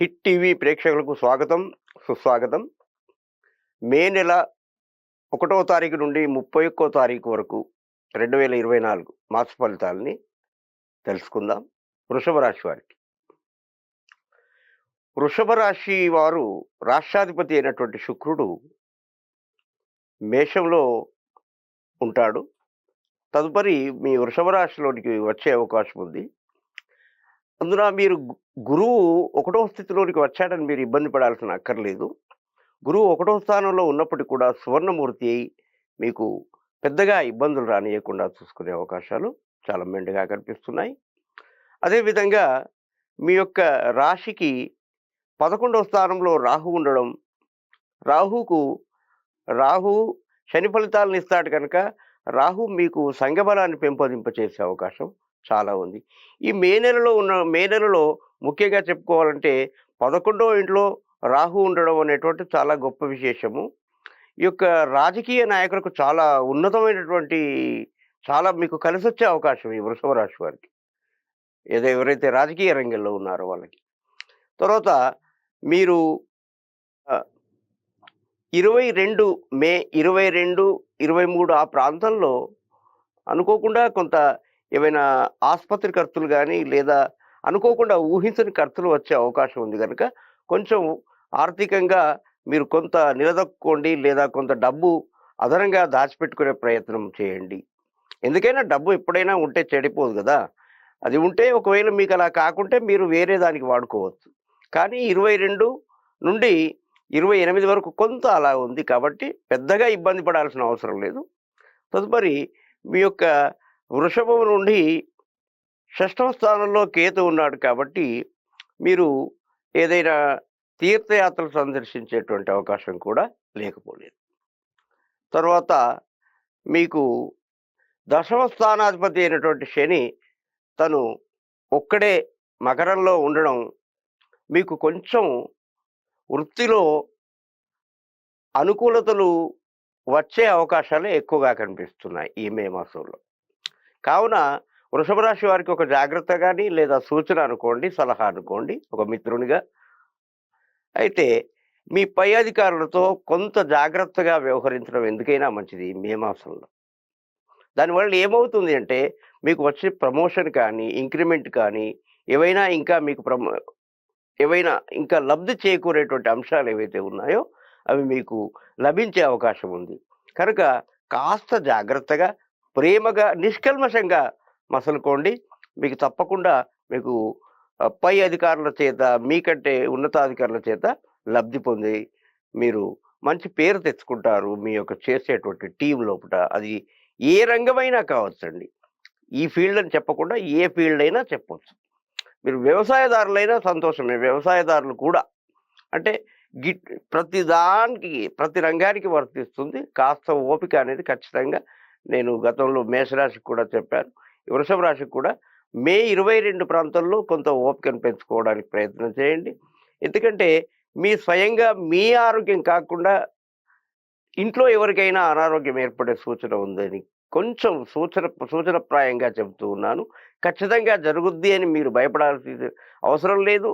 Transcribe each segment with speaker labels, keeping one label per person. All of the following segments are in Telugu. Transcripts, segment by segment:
Speaker 1: హిట్ టీవీ ప్రేక్షకులకు స్వాగతం, సుస్వాగతం. మే నెల 1వ తారీఖు నుండి 31వ తారీఖు వరకు 2024 మాస ఫలితాలని తెలుసుకుందాం. వృషభ రాశి వారికి. వృషభ రాశి వారు రాష్ట్రాధిపతి అయినటువంటి శుక్రుడు మేషంలో ఉంటాడు. తదుపరి మీ వృషభ రాశిలోనికి వచ్చే అవకాశం ఉంది. అందున మీరు గురువు 1వ స్థితిలోనికి వచ్చాడని మీరు ఇబ్బంది పడాల్సిన అక్కర్లేదు. గురువు 1వ స్థానంలో ఉన్నప్పటికి కూడా సువర్ణమూర్తి అయి మీకు పెద్దగా ఇబ్బందులు రానియకుండా చూసుకునే అవకాశాలు చాలా మెండుగా కనిపిస్తున్నాయి. అదేవిధంగా మీ యొక్క రాశికి 11వ స్థానంలో రాహు ఉండడం, రాహు శని ఫలితాలను ఇస్తాడు కనుక రాహు మీకు సంఘబలాన్ని పెంపొందింపచేసే అవకాశం చాలా ఉంది. ఈ మే నెలలో ముఖ్యంగా చెప్పుకోవాలంటే 11వ ఇంట్లో రాహు ఉండడం అనేటువంటి చాలా గొప్ప విశేషము. ఈ యొక్క రాజకీయ నాయకులకు చాలా ఉన్నతమైనటువంటి చాలా మీకు కలిసొచ్చే అవకాశం ఈ వృషభ రాశి వారికి. ఎవరైతే రాజకీయ రంగంలో ఉన్నారో వాళ్ళకి. తర్వాత మీరు 22 మే 22, 23 ఆ ప్రాంతంలో అనుకోకుండా కొంత ఏవైనా ఆస్పత్రి ఖర్చులు గానీ, లేదా అనుకోకుండా ఊహించని ఖర్చులు వచ్చే అవకాశం ఉంది గనక, కొంచెం ఆర్థికంగా మీరు కొంత నిలదొక్కుకోండి, లేదా కొంత డబ్బు అదనంగా దాచిపెట్టుకునే ప్రయత్నం చేయండి. ఎందుకైనా డబ్బు ఎప్పుడైనా ఉంటే చెడిపోదు గదా! అది ఉంటే ఒకవేళ మీకు అలా కాకుంటే మీరు వేరే దానికి వాడుకోవచ్చు. కానీ 22 నుండి 28 వరకు కొంత అలా ఉంది కాబట్టి పెద్దగా ఇబ్బంది పడాల్సిన అవసరం లేదు. తదుపరి మీ యొక్క వృషభం నుండి 6వ స్థానంలో కేతు ఉన్నాడు కాబట్టి మీరు ఏదైనా తీర్థయాత్రలు సందర్శించేటువంటి అవకాశం కూడా లేకపోలేదు. తర్వాత మీకు 10వ స్థానాధిపతి అయినటువంటి శని తను ఒక్కడే మకరంలో ఉండడం మీకు కొంచెం వృత్తిలో అనుకూలతలు వచ్చే అవకాశాలే ఎక్కువగా కనిపిస్తున్నాయి ఈ మే మాసంలో. కావున వృషభ రాశి వారికి ఒక జాగ్రత్త గాని, లేదా సూచన అనుకోండి, సలహా అనుకోండి ఒక మిత్రునిగా. అయితే మీ పై అధికారులతో కొంత జాగ్రత్తగా వ్యవహరించడం ఎందుకైనా మంచిది ఈ మే మాసంలో. దానివల్ల ఏమవుతుంది అంటే మీకు వచ్చే ప్రమోషన్ కానీ, ఇంక్రిమెంట్ కానీ, ఏవైనా ఇంకా మీకు ఏవైనా ఇంకా లబ్ధి చేకూరేటువంటి అంశాలు ఏవైతే ఉన్నాయో అవి మీకు లభించే అవకాశం ఉంది. కనుక కాస్త జాగ్రత్తగా, ప్రేమగా, నిష్కల్మషంగా మసలుకోండి. మీకు తప్పకుండా మీకు పై అధికారుల చేత, మీకంటే ఉన్నతాధికారుల చేత లబ్ధి పొంది మీరు మంచి పేరు తెచ్చుకుంటారు మీ యొక్క చేసేటువంటి టీం లోపట. అది ఏ రంగమైనా కావచ్చండి. ఈ ఫీల్డ్ అని చెప్పకుండా ఏ ఫీల్డ్ అయినా చెప్పొచ్చు. మీరు వ్యవసాయదారులైనా సంతోషమే. వ్యవసాయదారులు కూడా అంటే ప్రతి రంగానికి వర్తిస్తుంది. కాస్త ఓపిక అనేది ఖచ్చితంగా నేను గతంలో మేషరాశికి కూడా చెప్పాను. వృషభ రాశికి కూడా మే 22 ప్రాంతంలో కొంత ఓపికను పెంచుకోవడానికి ప్రయత్నం చేయండి. ఎందుకంటే స్వయంగా మీ ఆరోగ్యం కాకుండా ఇంట్లో ఎవరికైనా అనారోగ్యం ఏర్పడే సూచన ఉందని కొంచెం సూచనప్రాయంగా చెబుతూ ఉన్నాను. ఖచ్చితంగా జరుగుద్ది అని మీరు భయపడాల్సిన అవసరం లేదు.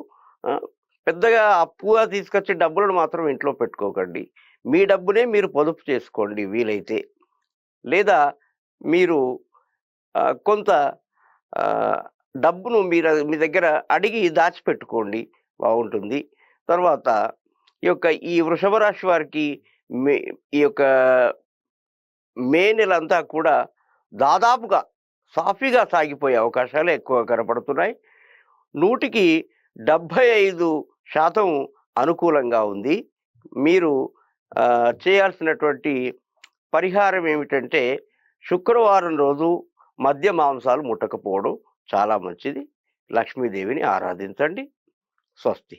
Speaker 1: పెద్దగా అప్పుగా తీసుకొచ్చే డబ్బులను మాత్రం ఇంట్లో పెట్టుకోకండి. మీ డబ్బునే మీరు పొదుపు చేసుకోండి వీలైతే. లేదా మీరు కొంత డబ్బును మీ దగ్గర అడిగి దాచిపెట్టుకోండి, బాగుంటుంది. తర్వాత ఈ వృషభ రాశి వారికి ఈ యొక్క మే నెలంతా కూడా దాదాపుగా సాఫీగా సాగిపోయే అవకాశాలు ఎక్కువ కనపడుతున్నాయి. 100కి 75% అనుకూలంగా ఉంది. మీరు చేయాల్సినటువంటి పరిహారం ఏమిటంటే శుక్రవారం రోజు మద్య మాంసాలు ముట్టకపోవడం చాలా మంచిది. లక్ష్మీదేవిని ఆరాధించండి. స్వస్తి.